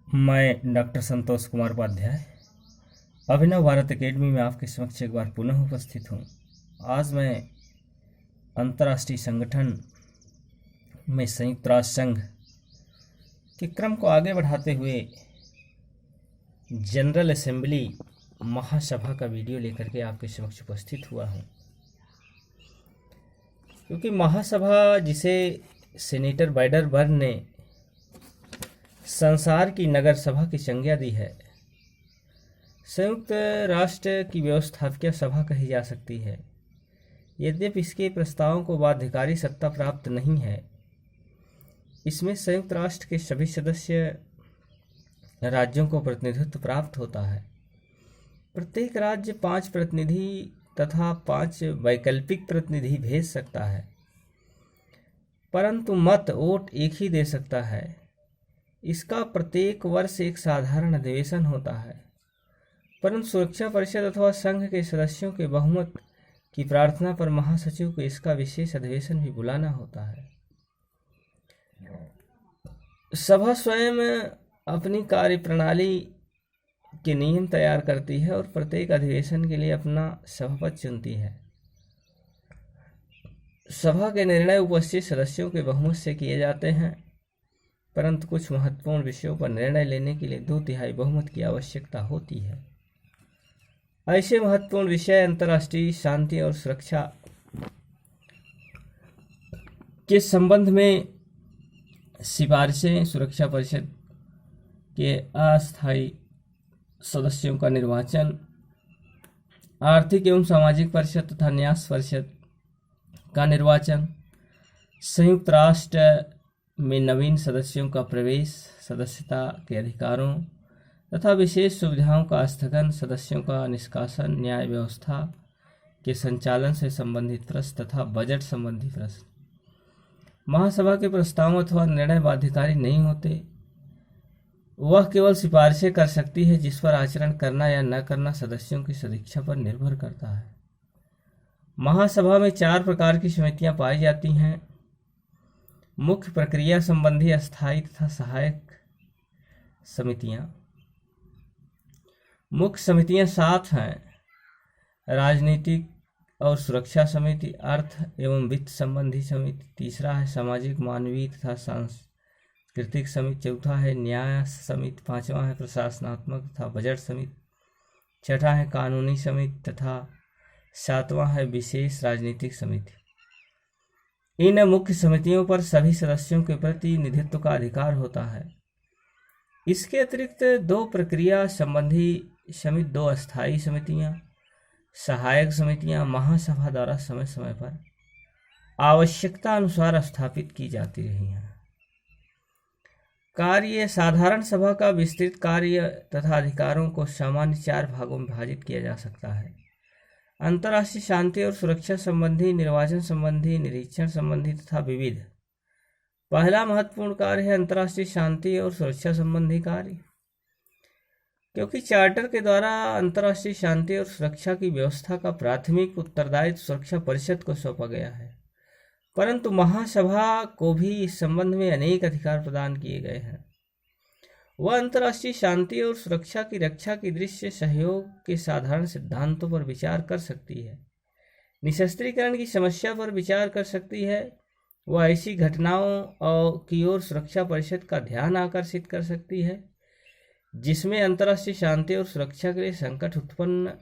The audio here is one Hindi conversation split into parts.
मैं डॉक्टर संतोष कुमार उपाध्याय अभिनव भारत एकेडमी में आपके समक्ष एक बार पुनः उपस्थित हूँ। आज मैं अंतर्राष्ट्रीय संगठन में संयुक्त राष्ट्र संघ के क्रम को आगे बढ़ाते हुए जनरल असेंबली महासभा का वीडियो लेकर के आपके समक्ष उपस्थित हुआ हूँ, क्योंकि महासभा जिसे सेनेटर बैडरबर्न ने संसार की नगर सभा की संज्ञा दी है, संयुक्त राष्ट्र की व्यवस्थापकीय सभा कही जा सकती है। यद्यपि इसके प्रस्तावों को बाध्यकारी सत्ता प्राप्त नहीं है, इसमें संयुक्त राष्ट्र के सभी सदस्य राज्यों को प्रतिनिधित्व प्राप्त होता है। प्रत्येक राज्य 5 प्रतिनिधि तथा 5 वैकल्पिक प्रतिनिधि भेज सकता है, परंतु मत वोट एक ही दे सकता है। इसका प्रत्येक वर्ष एक साधारण अधिवेशन होता है, परंतु सुरक्षा परिषद अथवा संघ के सदस्यों के बहुमत की प्रार्थना पर महासचिव को इसका विशेष अधिवेशन भी बुलाना होता है। सभा स्वयं अपनी कार्यप्रणाली के नियम तैयार करती है और प्रत्येक अधिवेशन के लिए अपना सभापति चुनती है। सभा के निर्णय उपस्थित सदस्यों के बहुमत से किए जाते हैं, परंतु कुछ महत्वपूर्ण विषयों पर निर्णय लेने के लिए 2/3 बहुमत की आवश्यकता होती है। ऐसे महत्वपूर्ण विषय अंतर्राष्ट्रीय शांति और सुरक्षा के संबंध में सिफारिशें, सुरक्षा परिषद के अस्थायी सदस्यों का निर्वाचन, आर्थिक एवं सामाजिक परिषद तथा न्यास परिषद का निर्वाचन, संयुक्त राष्ट्र में नवीन सदस्यों का प्रवेश, सदस्यता के अधिकारों तथा विशेष सुविधाओं का स्थगन, सदस्यों का निष्कासन, न्याय व्यवस्था के संचालन से संबंधित प्रश्न तथा बजट संबंधी प्रश्न। महासभा के प्रस्तावों अथवा निर्णय बाध्यकारी नहीं होते। वह केवल सिफारिशें कर सकती है, जिस पर आचरण करना या न करना सदस्यों की सदिच्छा पर निर्भर करता है। महासभा में 4 प्रकार की समितियां पाई जाती हैं। मुख्य प्रक्रिया संबंधी अस्थायी तथा सहायक समितियां। मुख्य समितियां 7 हैं। राजनीतिक और सुरक्षा समिति, अर्थ एवं वित्त संबंधी समिति, तीसरा है सामाजिक, मानवीय तथा सांस्कृतिक समिति, चौथा है न्याय समिति, पांचवा है प्रशासनात्मक तथा बजट समिति, छठा है कानूनी समिति तथा 7वां है विशेष राजनीतिक समिति। इन मुख्य समितियों पर सभी सदस्यों के प्रतिनिधित्व का अधिकार होता है। इसके अतिरिक्त 2 प्रक्रिया संबंधी समिति, 2 अस्थायी समितियां, सहायक समितियां महासभा द्वारा समय समय पर आवश्यकता अनुसार स्थापित की जाती रही हैं। कार्य साधारण सभा का विस्तृत कार्य तथा अधिकारों को सामान्य 4 भागों में विभाजित किया जा सकता है। अंतर्राष्ट्रीय शांति और सुरक्षा संबंधी, निर्वाचन संबंधी, निरीक्षण संबंधी तथा विविध। पहला महत्वपूर्ण कार्य है अंतर्राष्ट्रीय शांति और सुरक्षा संबंधी कार्य, क्योंकि चार्टर के द्वारा अंतर्राष्ट्रीय शांति और सुरक्षा की व्यवस्था का प्राथमिक उत्तरदायित्व सुरक्षा परिषद को सौंपा गया है, परंतु महासभा को भी इस संबंध में अनेक अधिकार प्रदान किए गए हैं। वह अंतर्राष्ट्रीय शांति और सुरक्षा की रक्षा की दृश्य सहयोग के साधारण सिद्धांतों पर विचार कर सकती है, निशस्त्रीकरण की समस्या पर विचार कर सकती है। वह ऐसी घटनाओं की ओर सुरक्षा परिषद का ध्यान आकर्षित कर सकती है जिसमें अंतर्राष्ट्रीय शांति और सुरक्षा के लिए संकट उत्पन्न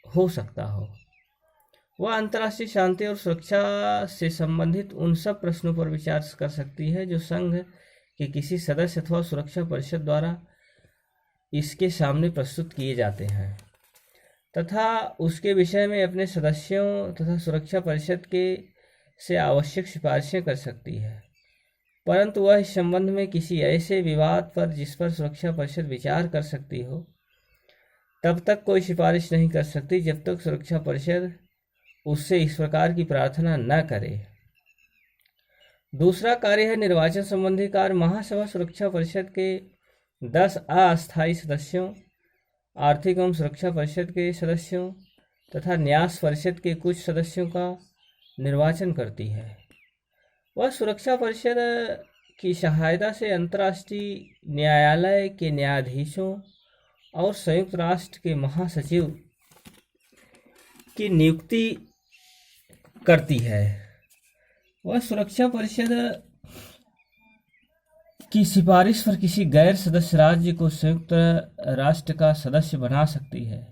हो सकता हो। वह अंतर्राष्ट्रीय शांति और सुरक्षा से संबंधित उन सब प्रश्नों पर विचार कर सकती है जो संघ कि किसी सदस्य अथवा सुरक्षा परिषद द्वारा इसके सामने प्रस्तुत किए जाते हैं, तथा उसके विषय में अपने सदस्यों तथा सुरक्षा परिषद के से आवश्यक सिफारिशें कर सकती है। परंतु वह इस संबंध में किसी ऐसे विवाद पर जिस पर सुरक्षा परिषद विचार कर सकती हो, तब तक कोई सिफारिश नहीं कर सकती जब तक सुरक्षा परिषद उससे इस प्रकार की प्रार्थना न करे। दूसरा कार्य है निर्वाचन संबंधी कार्य। महासभा सुरक्षा परिषद के 10 अस्थायी सदस्यों, आर्थिक एवं सुरक्षा परिषद के सदस्यों तथा न्यास परिषद के कुछ सदस्यों का निर्वाचन करती है। वह सुरक्षा परिषद की सहायता से अंतर्राष्ट्रीय न्यायालय के न्यायाधीशों और संयुक्त राष्ट्र के महासचिव की नियुक्ति करती है। वह सुरक्षा परिषद की सिफारिश पर किसी गैर सदस्य राज्य को संयुक्त राष्ट्र का सदस्य बना सकती है।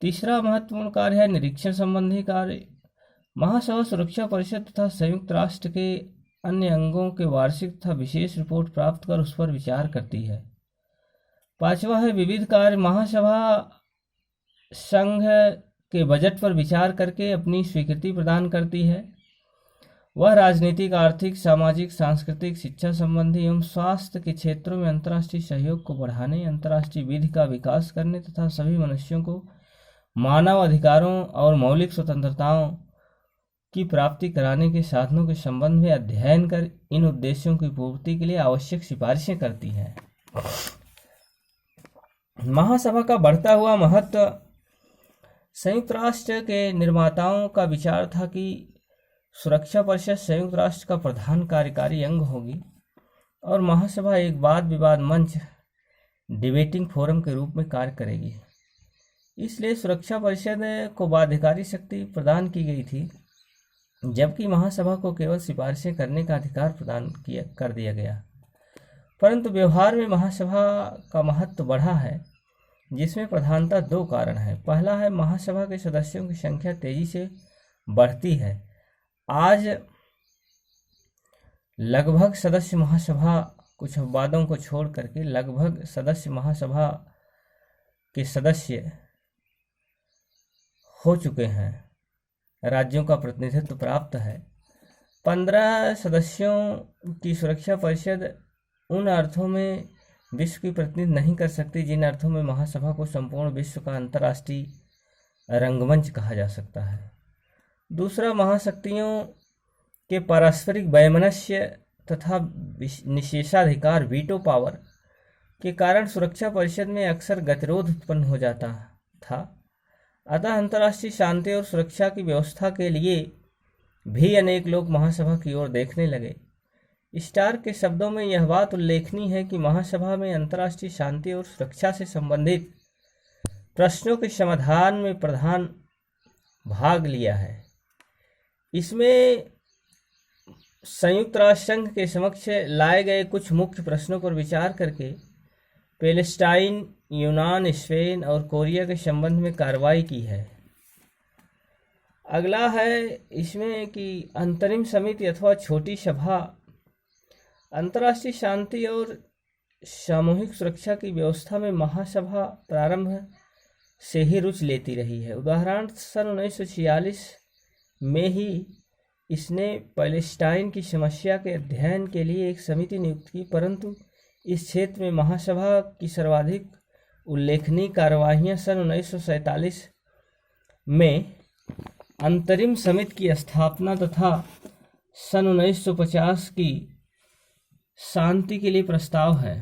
तीसरा महत्वपूर्ण कार्य है निरीक्षण संबंधी कार्य। महासभा सुरक्षा परिषद तथा संयुक्त राष्ट्र के अन्य अंगों के वार्षिक तथा विशेष रिपोर्ट प्राप्त कर उस पर विचार करती है। पांचवा है विविध कार्य। महासभा संघ के बजट पर विचार करके अपनी स्वीकृति प्रदान करती है। वह राजनीतिक, आर्थिक, सामाजिक, सांस्कृतिक, शिक्षा संबंधी एवं स्वास्थ्य के क्षेत्रों में अंतर्राष्ट्रीय सहयोग को बढ़ाने, अंतर्राष्ट्रीय विधि का विकास करने तथा सभी मनुष्यों को मानव अधिकारों और मौलिक स्वतंत्रताओं की प्राप्ति कराने के साधनों के संबंध में अध्ययन कर इन उद्देश्यों की पूर्ति के लिए आवश्यक सिफारिशें करती है। महासभा का बढ़ता हुआ महत्व। संयुक्त राष्ट्र के निर्माताओं का विचार था कि सुरक्षा परिषद संयुक्त राष्ट्र का प्रधान कार्यकारी अंग होगी और महासभा एक वाद विवाद मंच, डिबेटिंग फोरम के रूप में कार्य करेगी। इसलिए सुरक्षा परिषद को बाध्यकारी शक्ति प्रदान की गई थी, जबकि महासभा को केवल सिफारिशें करने का अधिकार प्रदान कर दिया गया। परंतु व्यवहार में महासभा का महत्व बढ़ा है, जिसमें प्रधानतः दो कारण हैं। पहला है महासभा के सदस्यों की संख्या तेजी से बढ़ती है। आज लगभग सदस्य महासभा, कुछ अपवादों को छोड़ करके लगभग सदस्य महासभा के सदस्य हो चुके हैं। राज्यों का प्रतिनिधित्व प्राप्त है। 15 सदस्यों की सुरक्षा परिषद उन अर्थों में विश्व की प्रतिनिधित्व नहीं कर सकती जिन अर्थों में महासभा को संपूर्ण विश्व का अंतर्राष्ट्रीय रंगमंच कहा जा सकता है। दूसरा, महाशक्तियों के पारस्परिक वैमनस्य तथा निषेधाधिकार, वीटो पावर के कारण सुरक्षा परिषद में अक्सर गतिरोध उत्पन्न हो जाता था। अतः अंतर्राष्ट्रीय शांति और सुरक्षा की व्यवस्था के लिए भी अनेक लोग महासभा की ओर देखने लगे। स्टार के शब्दों में यह बात उल्लेखनीय है कि महासभा में अंतर्राष्ट्रीय शांति और सुरक्षा से संबंधित प्रश्नों के समाधान में प्रधान भाग लिया है। इसमें संयुक्त राष्ट्र संघ के समक्ष लाए गए कुछ मुख्य प्रश्नों पर विचार करके पैलेस्टाइन, यूनान, स्पेन और कोरिया के संबंध में कार्रवाई की है। अगला है इसमें कि अंतरिम समिति अथवा छोटी सभा अंतर्राष्ट्रीय शांति और सामूहिक सुरक्षा की व्यवस्था में महासभा प्रारंभ से ही रुचि लेती रही है। उदाहरण, सन 1946 में ही इसने पैलेस्टाइन की समस्या के अध्ययन के लिए एक समिति नियुक्त की, परंतु इस क्षेत्र में महासभा की सर्वाधिक उल्लेखनीय कार्यवाहियां सन 1947 में अंतरिम समिति की स्थापना तथा सन 1950 की शांति के लिए प्रस्ताव है।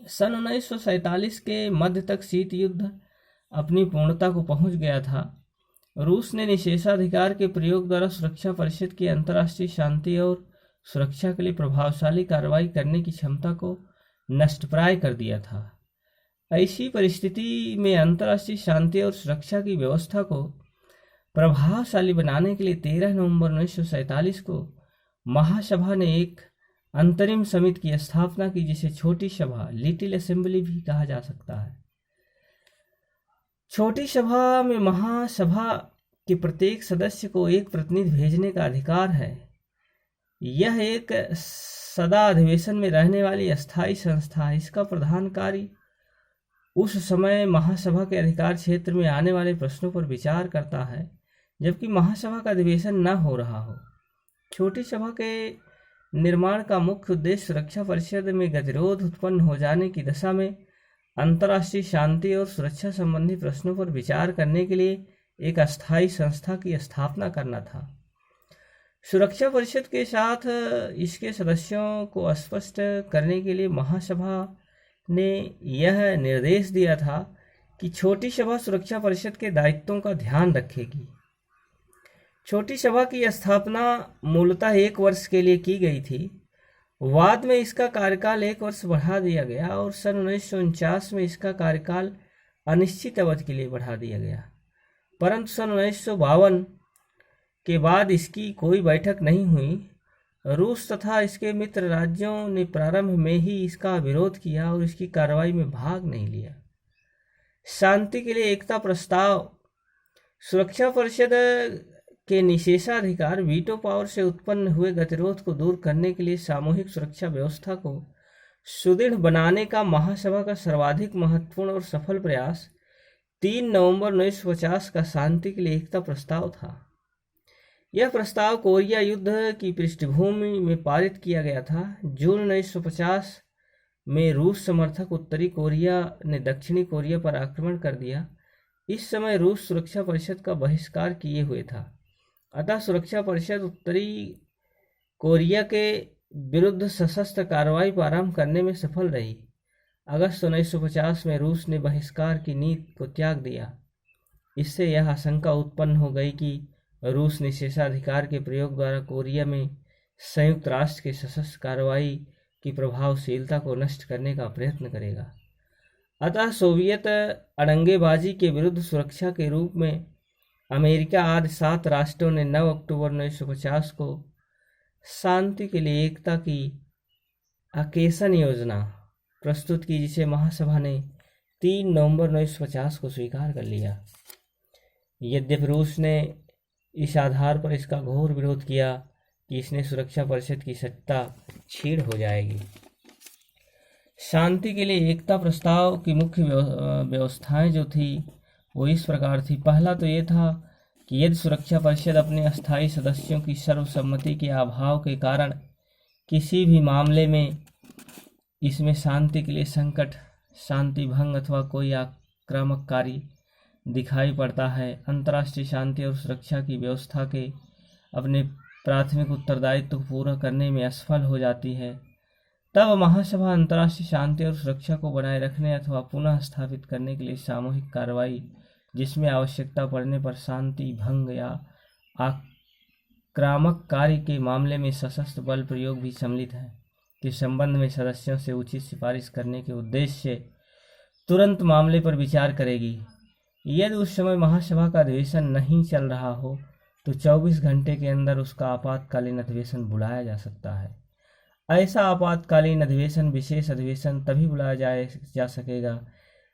सन 1947 के मध्य तक शीत युद्ध अपनी पूर्णता को पहुंच गया था। रूस ने निषेधाधिकार के प्रयोग द्वारा सुरक्षा परिषद की अंतर्राष्ट्रीय शांति और सुरक्षा के लिए प्रभावशाली कार्रवाई करने की क्षमता को नष्टप्राय कर दिया था। ऐसी परिस्थिति में अंतर्राष्ट्रीय शांति और सुरक्षा की व्यवस्था को प्रभावशाली बनाने के लिए 13 नवंबर 1947 को महासभा ने एक अंतरिम समिति की स्थापना की, जिसे छोटी सभा, लिटिल असेंबली भी कहा जा सकता है। छोटी सभा में महासभा के प्रत्येक सदस्य को एक प्रतिनिधि भेजने का अधिकार है। यह एक सदा अधिवेशन में रहने वाली अस्थायी संस्था है। इसका प्रधान कार्य उस समय महासभा के अधिकार क्षेत्र में आने वाले प्रश्नों पर विचार करता है जबकि महासभा का अधिवेशन न हो रहा हो। छोटी सभा के निर्माण का मुख्य उद्देश्य सुरक्षा परिषद में गतिरोध उत्पन्न हो जाने की दशा में अंतर्राष्ट्रीय शांति और सुरक्षा संबंधी प्रश्नों पर विचार करने के लिए एक अस्थायी संस्था की स्थापना करना था। सुरक्षा परिषद के साथ इसके सदस्यों को स्पष्ट करने के लिए महासभा ने यह निर्देश दिया था कि छोटी सभा सुरक्षा परिषद के दायित्वों का ध्यान रखेगी। छोटी सभा की स्थापना मूलतः 1 वर्ष के लिए की गई थी, बाद में इसका कार्यकाल 1 वर्ष बढ़ा दिया गया और सन 1949 में इसका कार्यकाल अनिश्चित अवधि के लिए बढ़ा दिया गया, परंतु सन 1952 के बाद इसकी कोई बैठक नहीं हुई। रूस तथा इसके मित्र राज्यों ने प्रारंभ में ही इसका विरोध किया और इसकी कार्रवाई में भाग नहीं लिया। शांति के लिए एकता प्रस्ताव। सुरक्षा परिषद के निषेधाधिकार वीटो पावर से उत्पन्न हुए गतिरोध को दूर करने के लिए सामूहिक सुरक्षा व्यवस्था को सुदृढ़ बनाने का महासभा का सर्वाधिक महत्वपूर्ण और सफल प्रयास 3 नवंबर 1950 का शांति के लिए एकता प्रस्ताव था। यह प्रस्ताव कोरिया युद्ध की पृष्ठभूमि में पारित किया गया था। जून 1950 में रूस समर्थक उत्तरी कोरिया ने दक्षिणी कोरिया पर आक्रमण कर दिया। इस समय रूस सुरक्षा परिषद का बहिष्कार किए हुए था, अतः सुरक्षा परिषद उत्तरी कोरिया के विरुद्ध सशस्त्र कार्रवाई प्रारंभ करने में सफल रही। अगस्त 1950 में रूस ने बहिष्कार की नीति को त्याग दिया। इससे यह आशंका उत्पन्न हो गई कि रूस निषेधाधिकार के प्रयोग द्वारा कोरिया में संयुक्त राष्ट्र की सशस्त्र कार्रवाई की प्रभावशीलता को नष्ट करने का प्रयत्न करेगा। अतः सोवियत अड़ंगेबाजी के विरुद्ध सुरक्षा के रूप में अमेरिका आदि 7 राष्ट्रों ने 9 अक्टूबर 1950 को शांति के लिए एकता की आकेसन योजना प्रस्तुत की, जिसे महासभा ने 3 नवंबर 1950 को स्वीकार कर लिया। यद्यपि रूस ने इस आधार पर इसका घोर विरोध किया कि इसने सुरक्षा परिषद की सत्ता छीड़ हो जाएगी। शांति के लिए एकता प्रस्ताव की मुख्य व्यवस्थाएं जो थी वो इस प्रकार थी। पहला तो ये था कि यदि सुरक्षा परिषद अपने अस्थायी सदस्यों की सर्वसम्मति के अभाव के कारण किसी भी मामले में इसमें शांति के लिए संकट, शांति भंग अथवा कोई आक्रामक कार्य दिखाई पड़ता है, अंतर्राष्ट्रीय शांति और सुरक्षा की व्यवस्था के अपने प्राथमिक उत्तरदायित्व को पूरा करने में असफल हो जाती है, तब महासभा अंतर्राष्ट्रीय शांति और सुरक्षा को बनाए रखने अथवा पुनः स्थापित करने के लिए सामूहिक कार्रवाई, जिसमें आवश्यकता पड़ने पर शांति भंग या आक्रामक कार्य के मामले में सशस्त्र बल प्रयोग भी सम्मिलित है, के संबंध में सदस्यों से उचित सिफारिश करने के उद्देश्य से तुरंत मामले पर विचार करेगी। यदि उस समय महासभा का अधिवेशन नहीं चल रहा हो तो 24 घंटे के अंदर उसका आपातकालीन अधिवेशन बुलाया जा सकता है। ऐसा आपातकालीन अधिवेशन, विशेष अधिवेशन तभी बुलाया जा सकेगा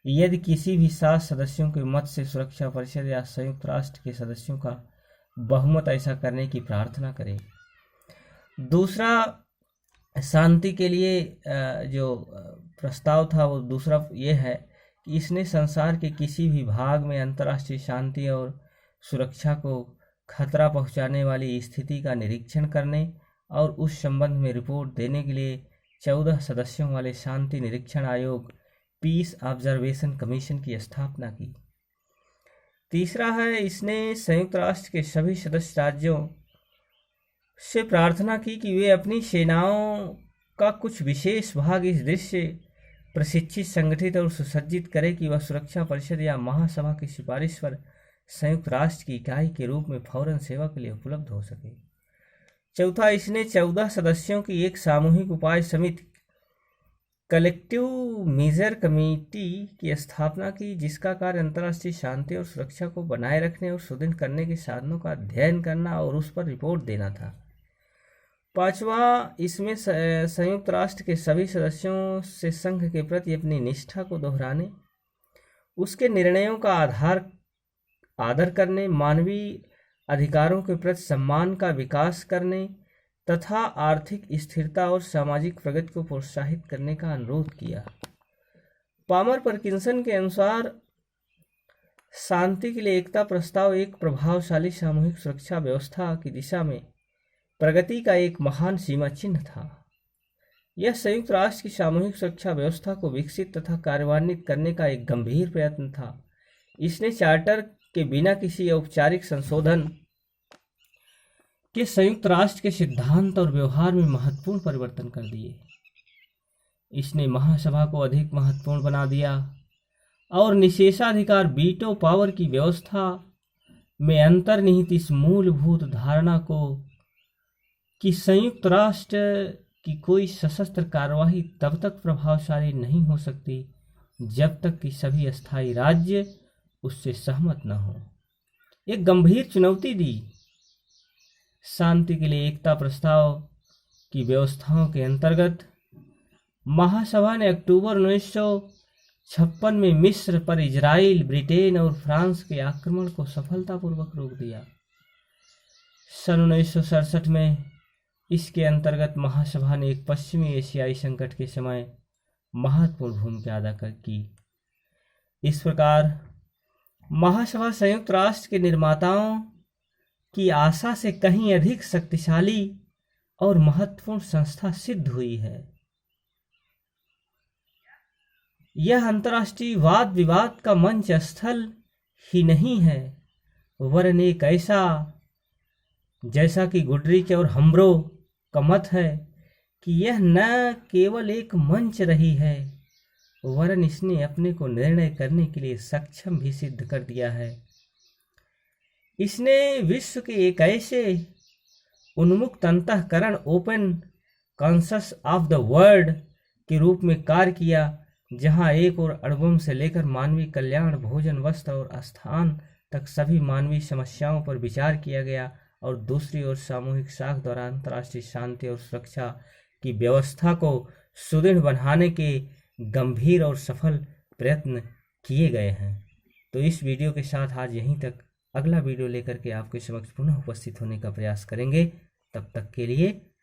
यदि किसी भी 7 सदस्यों के मत से सुरक्षा परिषद या संयुक्त राष्ट्र के सदस्यों का बहुमत ऐसा करने की प्रार्थना करे। दूसरा, शांति के लिए जो प्रस्ताव था वो दूसरा ये है कि इसने संसार के किसी भी भाग में अंतर्राष्ट्रीय शांति और सुरक्षा को खतरा पहुंचाने वाली स्थिति का निरीक्षण करने और उस संबंध में रिपोर्ट देने के लिए 14 सदस्यों वाले शांति निरीक्षण आयोग, पीस ऑब्जर्वेशन कमीशन की स्थापना की। तीसरा है, इसने संयुक्त राष्ट्र के सभी सदस्य राज्यों से प्रार्थना की कि वे अपनी सेनाओं का कुछ विशेष भाग इस दृश्य प्रशिक्षित, संगठित और सुसज्जित करें कि वह सुरक्षा परिषद या महासभा की सिफारिश पर संयुक्त राष्ट्र की इकाई के रूप में फौरन सेवा के लिए उपलब्ध हो सके। चौथा, इसने 14 सदस्यों की एक सामूहिक उपाय समिति, कलेक्टिव मेजर कमेटी की स्थापना की, जिसका कार्य अंतर्राष्ट्रीय शांति और सुरक्षा को बनाए रखने और सुदृढ़ करने के साधनों का अध्ययन करना और उस पर रिपोर्ट देना था। पांचवा, इसमें संयुक्त राष्ट्र के सभी सदस्यों से संघ के प्रति अपनी निष्ठा को दोहराने, उसके निर्णयों का आदर करने, मानवीय अधिकारों के प्रति सम्मान का विकास करने तथा आर्थिक स्थिरता और सामाजिक प्रगति को प्रोत्साहित करने का अनुरोध किया। पामर परकिंसन के अनुसार शांति के लिए एकता प्रस्ताव एक प्रभावशाली सामूहिक सुरक्षा व्यवस्था की दिशा में प्रगति का एक महान सीमा चिन्ह था। यह संयुक्त राष्ट्र की सामूहिक सुरक्षा व्यवस्था को विकसित तथा कार्यान्वित करने का एक गंभीर प्रयत्न था। इसने चार्टर के बिना किसी औपचारिक संशोधन के संयुक्त राष्ट्र के सिद्धांत और व्यवहार में महत्वपूर्ण परिवर्तन कर दिए। इसने महासभा को अधिक महत्वपूर्ण बना दिया और निषेधाधिकार वीटो पावर की व्यवस्था में अंतर्निहित इस मूलभूत धारणा को कि संयुक्त राष्ट्र कि कोई सशस्त्र कार्यवाही तब तक प्रभावशाली नहीं हो सकती जब तक कि सभी अस्थायी राज्य उससे सहमत न हो। एक गंभीर चुनौती दी। शांति के लिए एकता प्रस्ताव की व्यवस्थाओं के अंतर्गत महासभा ने अक्टूबर 1956 में मिस्र पर इजराइल, ब्रिटेन और फ्रांस के आक्रमण को सफलतापूर्वक रोक दिया। सन 1967 में इसके अंतर्गत महासभा ने एक पश्चिमी एशियाई संकट के समय महत्वपूर्ण भूमिका अदा की। इस प्रकार महासभा संयुक्त राष्ट्र के निर्माताओं की आशा से कहीं अधिक शक्तिशाली और महत्वपूर्ण संस्था सिद्ध हुई है। यह अंतर्राष्ट्रीय वाद विवाद का मंच स्थल ही नहीं है, वरन एक ऐसा, जैसा कि गुडरिच और हम्ब्रो का मत है, कि यह न केवल एक मंच रही है, वरन इसने अपने को निर्णय करने के लिए सक्षम भी सिद्ध कर दिया है। इसने विश्व के एक ऐसे उन्मुक्त अंतःकरण, open conscious of the world के रूप में कार्य किया, जहां एक और अणुबम से लेकर मानवीय कल्याण, भोजन, वस्त्र और स्थान तक सभी मानवीय समस्याओं पर विचार किया गया, और दूसरी ओर सामूहिक साख द्वारा अंतर्राष्ट्रीय शांति और सुरक्षा की व्यवस्था को सुदृढ़ बनाने के गंभीर और सफल प्रयत्न किए गए हैं। तो इस वीडियो के साथ आज यहीं तक। अगला वीडियो लेकर के आपके समक्ष पुनः उपस्थित होने का प्रयास करेंगे। तब तक के लिए